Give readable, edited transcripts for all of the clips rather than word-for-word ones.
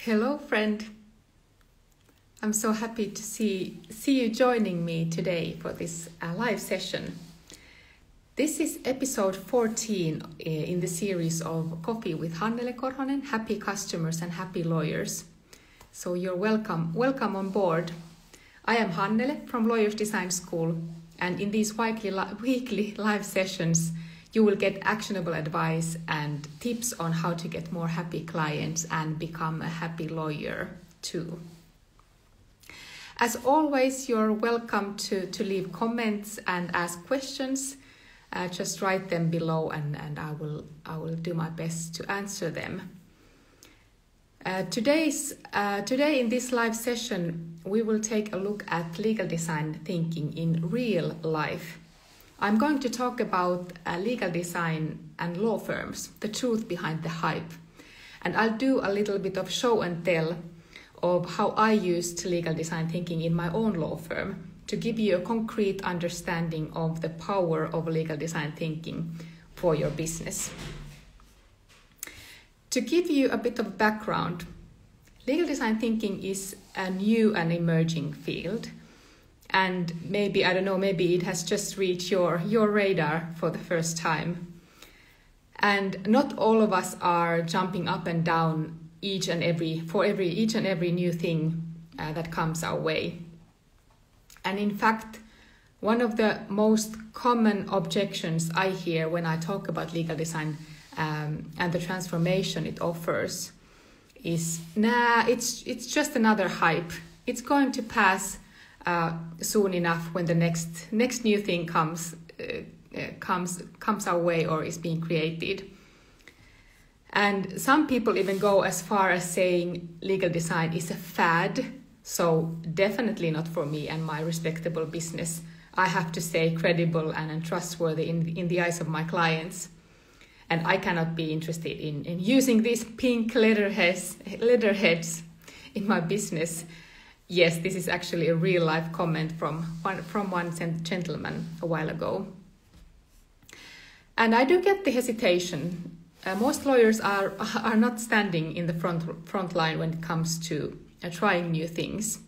Hello, friend. I'm so happy to see you joining me today for this live session. This is episode 14 in the series of Coffee with Hannele Korhonen, Happy Customers and Happy Lawyers. So you're welcome on board. I am Hannele from Lawyers Design School, and in these weekly live sessions, you will get actionable advice and tips on how to get more happy clients and become a happy lawyer too. As always, you're welcome to leave comments and ask questions. Just write them below and I will do my best to answer them. Today in this live session, we will take a look at legal design thinking in real life. I'm going to talk about legal design and law firms, the truth behind the hype. And I'll do a little bit of show and tell of how I used legal design thinking in my own law firm to give you a concrete understanding of the power of legal design thinking for your business. To give you a bit of background, legal design thinking is a new and emerging field. And maybe it has just reached your radar for the first time. And not all of us are jumping up and down each and every new thing that comes our way. And in fact, one of the most common objections I hear when I talk about legal design and the transformation it offers is, it's just another hype. It's going to pass soon enough when the next new thing comes our way or is being created. And some people even go as far as saying legal design is a fad, so definitely not for me and my respectable business. I have to stay credible and trustworthy in the eyes of my clients. And I cannot be interested in using these pink letterheads in my business. Yes, this is actually a real life comment from one gentleman a while ago. And I do get the hesitation. Most lawyers are not standing in the front line when it comes to trying new things.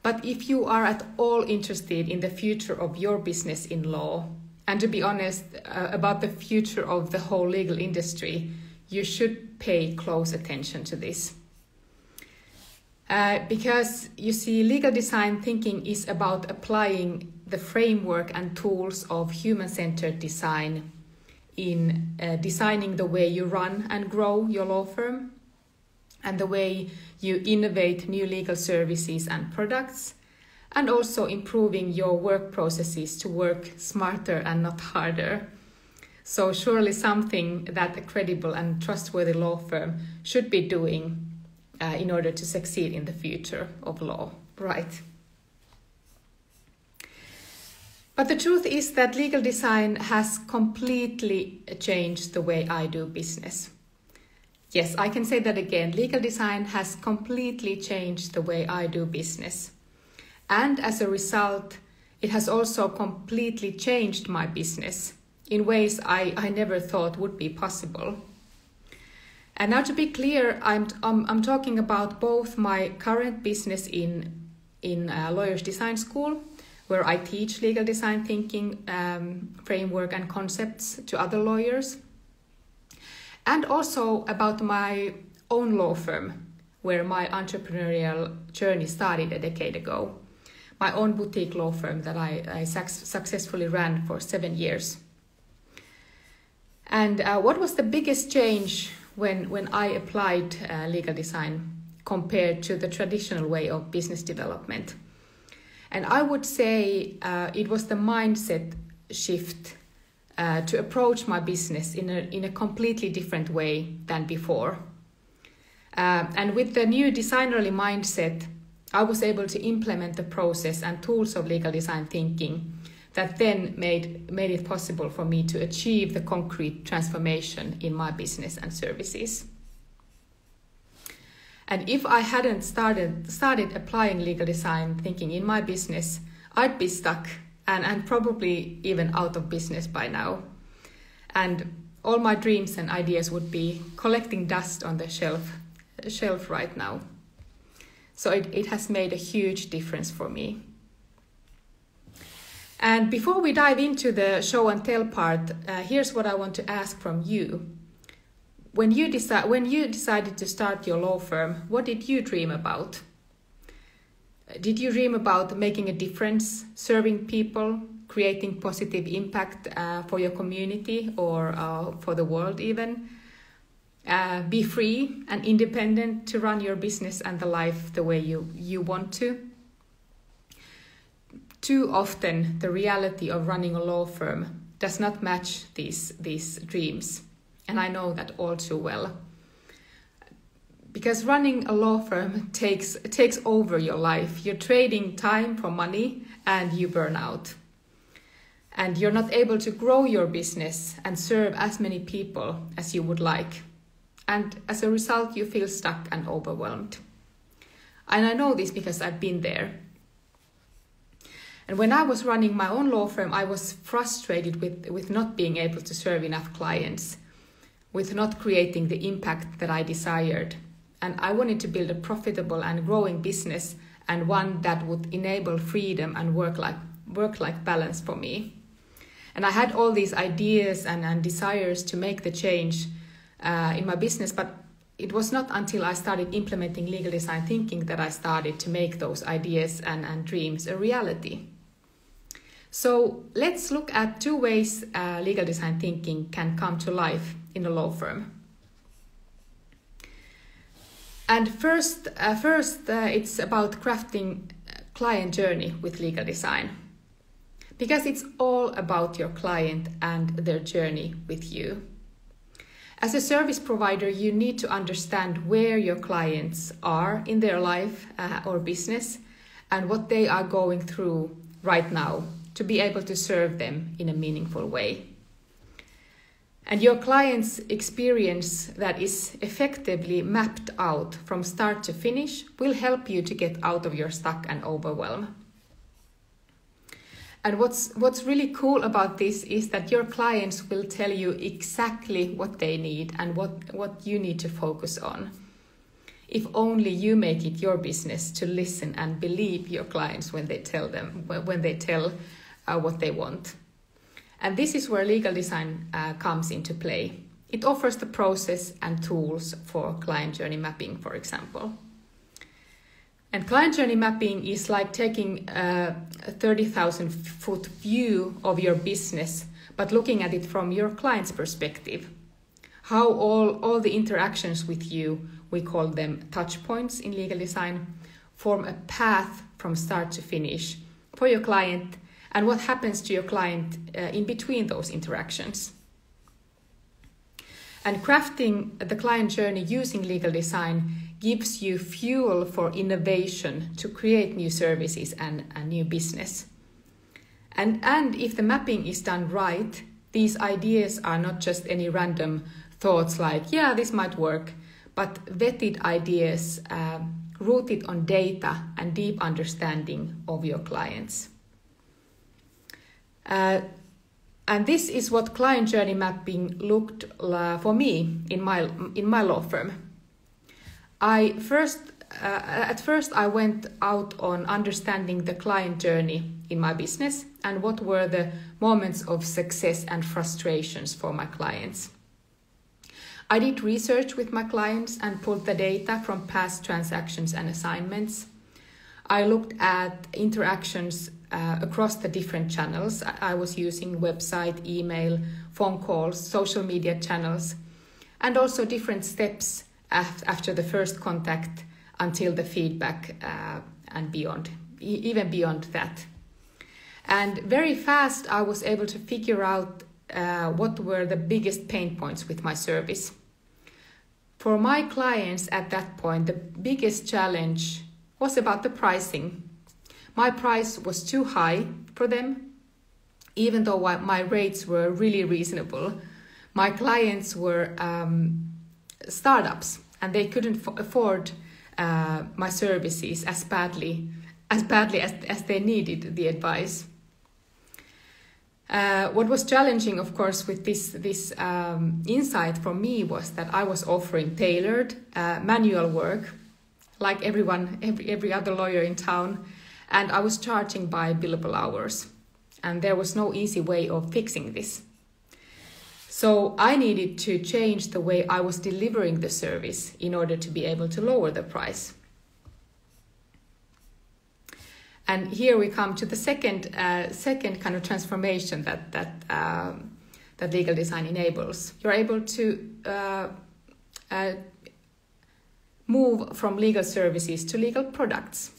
But if you are at all interested in the future of your business in law, and to be honest, about the future of the whole legal industry, you should pay close attention to this. Because you see, legal design thinking is about applying the framework and tools of human-centered design in designing the way you run and grow your law firm and the way you innovate new legal services and products, and also improving your work processes to work smarter and not harder. So surely something that a credible and trustworthy law firm should be doing in order to succeed in the future of law, right? But the truth is that legal design has completely changed the way I do business. Yes, I can say that again. Legal design has completely changed the way I do business. And as a result, it has also completely changed my business in ways I never thought would be possible. And now, to be clear, I'm talking about both my current business in Lawyers Design School, where I teach legal design thinking framework and concepts to other lawyers, and also about my own law firm, where my entrepreneurial journey started a decade ago. My own boutique law firm that I successfully ran for 7 years. And what was the biggest change when I applied legal design compared to the traditional way of business development? And I would say it was the mindset shift to approach my business in a completely different way than before. And with the new designerly mindset, I was able to implement the process and tools of legal design thinking that then made it possible for me to achieve the concrete transformation in my business and services. And if I hadn't started applying legal design thinking in my business, I'd be stuck and probably even out of business by now. And all my dreams and ideas would be collecting dust on the shelf shelf right now. So it has made a huge difference for me. And before we dive into the show and tell part, here's what I want to ask from you. When you decided to start your law firm, what did you dream about? Did you dream about making a difference, serving people, creating positive impact for your community or for the world even? Be free and independent to run your business and the life the way you want to? Too often, the reality of running a law firm does not match these dreams. And I know that all too well. Because running a law firm takes over your life. You're trading time for money and you burn out. And you're not able to grow your business and serve as many people as you would like. And as a result, you feel stuck and overwhelmed. And I know this because I've been there. And when I was running my own law firm, I was frustrated with not being able to serve enough clients, with not creating the impact that I desired. And I wanted to build a profitable and growing business, and one that would enable freedom and work-life balance for me. And I had all these ideas and desires to make the change in my business, but it was not until I started implementing legal design thinking that I started to make those ideas and dreams a reality. So let's look at 2 ways legal design thinking can come to life in a law firm. And first, it's about crafting client journey with legal design. Because it's all about your client and their journey with you. As a service provider, you need to understand where your clients are in their life or business and what they are going through right now to be able to serve them in a meaningful way. And your client's experience that is effectively mapped out from start to finish will help you to get out of your stuck and overwhelm. And what's really cool about this is that your clients will tell you exactly what they need and what you need to focus on. If only you make it your business to listen and believe your clients when they tell what they want. And this is where legal design comes into play. It offers the process and tools for client journey mapping, for example. And client journey mapping is like taking a 30,000-foot view of your business, but looking at it from your client's perspective. How all the interactions with you, we call them touch points in legal design, form a path from start to finish for your client, and what happens to your client in between those interactions. And crafting the client journey using legal design gives you fuel for innovation to create new services and a new business. And if the mapping is done right, these ideas are not just any random thoughts like, yeah, this might work, but vetted ideas rooted on data and deep understanding of your clients. And this is what client journey mapping looked for me in my law firm. At first I went out on understanding the client journey in my business and what were the moments of success and frustrations for my clients. I did research with my clients and pulled the data from past transactions and assignments. I looked at interactions across the different channels. I was using website, email, phone calls, social media channels, and also different steps after the first contact until the feedback and beyond, even beyond that. And very fast I was able to figure out what were the biggest pain points with my service. For my clients at that point, the biggest challenge was about the pricing. My price was too high for them, even though my rates were really reasonable. My clients were startups, and they couldn't afford my services as badly as they needed the advice. What was challenging, of course, with this insight for me was that I was offering tailored manual work, like every other lawyer in town, and I was charging by billable hours, and there was no easy way of fixing this. So I needed to change the way I was delivering the service in order to be able to lower the price. And here we come to the second kind of transformation that legal design enables. You're able to move from legal services to legal products.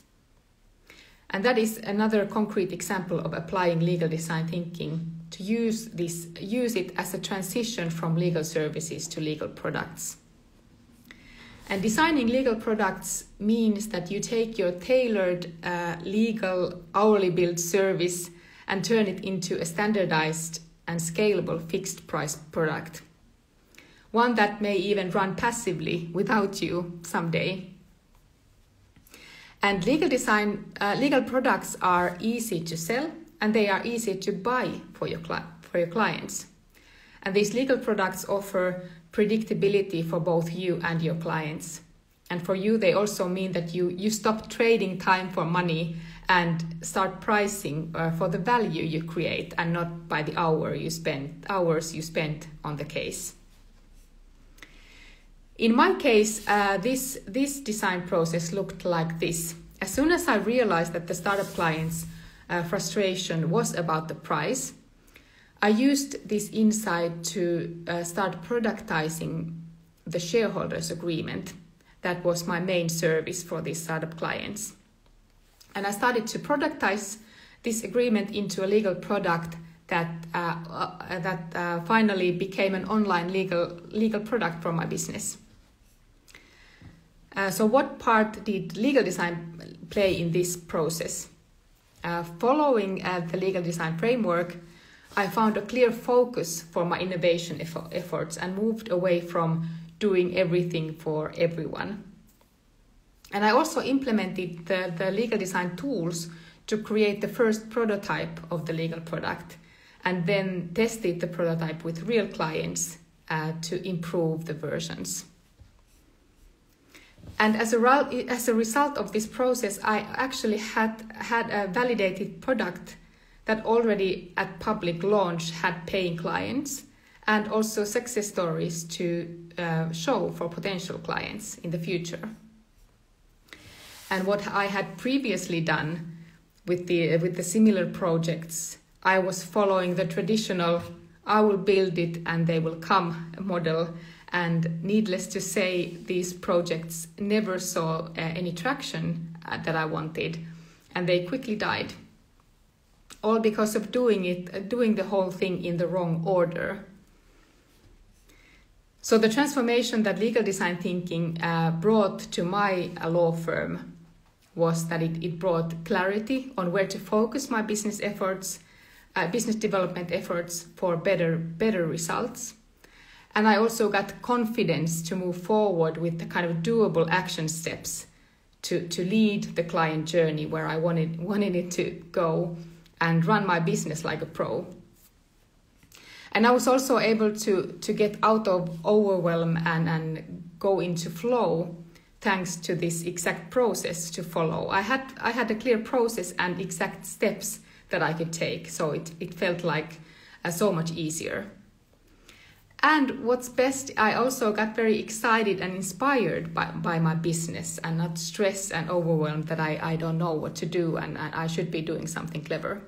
And that is another concrete example of applying legal design thinking to use it as a transition from legal services to legal products. And designing legal products means that you take your tailored legal hourly billed service and turn it into a standardized and scalable fixed price product. One that may even run passively without you someday. And legal products are easy to sell and they are easy to buy for your clients. And these legal products offer predictability for both you and your clients. And for you, they also mean that you stop trading time for money and start pricing for the value you create and not by the hours you spend on the case. In my case, this design process looked like this. As soon as I realized that the startup client's frustration was about the price, I used this insight to start productizing the shareholders agreement. That was my main service for these startup clients. And I started to productize this agreement into a legal product that finally became an online legal product for my business. So what part did legal design play in this process? Following the legal design framework, I found a clear focus for my innovation efforts and moved away from doing everything for everyone. And I also implemented the legal design tools to create the first prototype of the legal product and then tested the prototype with real clients to improve the versions. And as a result of this process, I actually had a validated product that already at public launch had paying clients and also success stories to show for potential clients in the future. And what I had previously done with the similar projects, I was following the traditional "I will build it and they will come" model. And needless to say, these projects never saw any traction that I wanted, and they quickly died. All because of doing the whole thing in the wrong order. So the transformation that legal design thinking brought to my law firm was that it brought clarity on where to focus my business efforts, business development efforts for better results. And I also got confidence to move forward with the kind of doable action steps to lead the client journey where I wanted it to go and run my business like a pro. And I was also able to get out of overwhelm and go into flow thanks to this exact process to follow. I had a clear process and exact steps that I could take, so it felt like so much easier. And what's best, I also got very excited and inspired by my business and not stressed and overwhelmed that I don't know what to do and I should be doing something clever.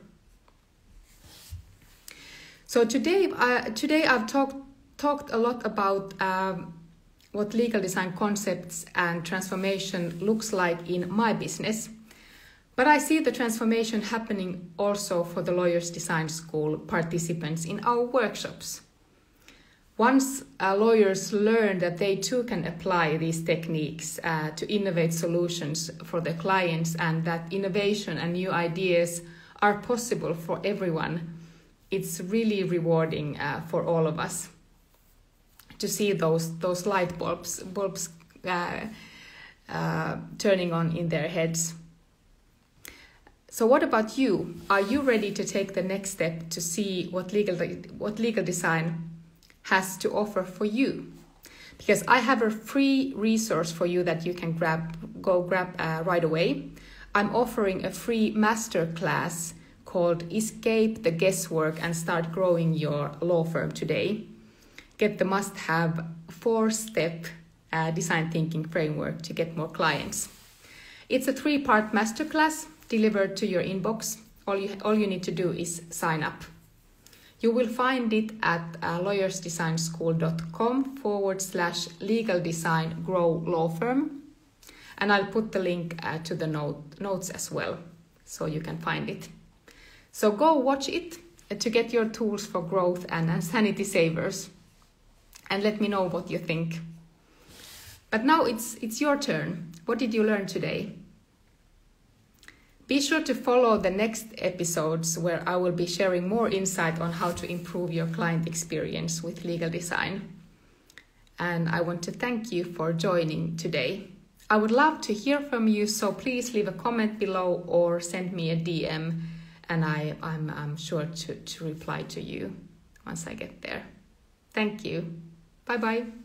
So today I've talked a lot about what legal design concepts and transformation looks like in my business. But I see the transformation happening also for the Lawyers Design School participants in our workshops. Once lawyers learn that they too can apply these techniques to innovate solutions for their clients and that innovation and new ideas are possible for everyone, it's really rewarding for all of us to see those light bulbs turning on in their heads. So what about you? Are you ready to take the next step to see what legal design has to offer for you? Because I have a free resource for you that you can grab right away. I'm offering a free masterclass called Escape the Guesswork and Start Growing Your Law Firm today. Get the must-have 4-step design thinking framework to get more clients. It's a 3-part masterclass delivered to your inbox. All you need to do is sign up. You will find it at lawyersdesignschool.com/legal design grow law firm. And I'll put the link to the notes as well, so you can find it. So go watch it to get your tools for growth and sanity savers. And let me know what you think. But now it's your turn. What did you learn today? Be sure to follow the next episodes where I will be sharing more insight on how to improve your client experience with legal design. And I want to thank you for joining today. I would love to hear from you, so please leave a comment below or send me a DM, and I'm sure to reply to you once I get there. Thank you. Bye-bye.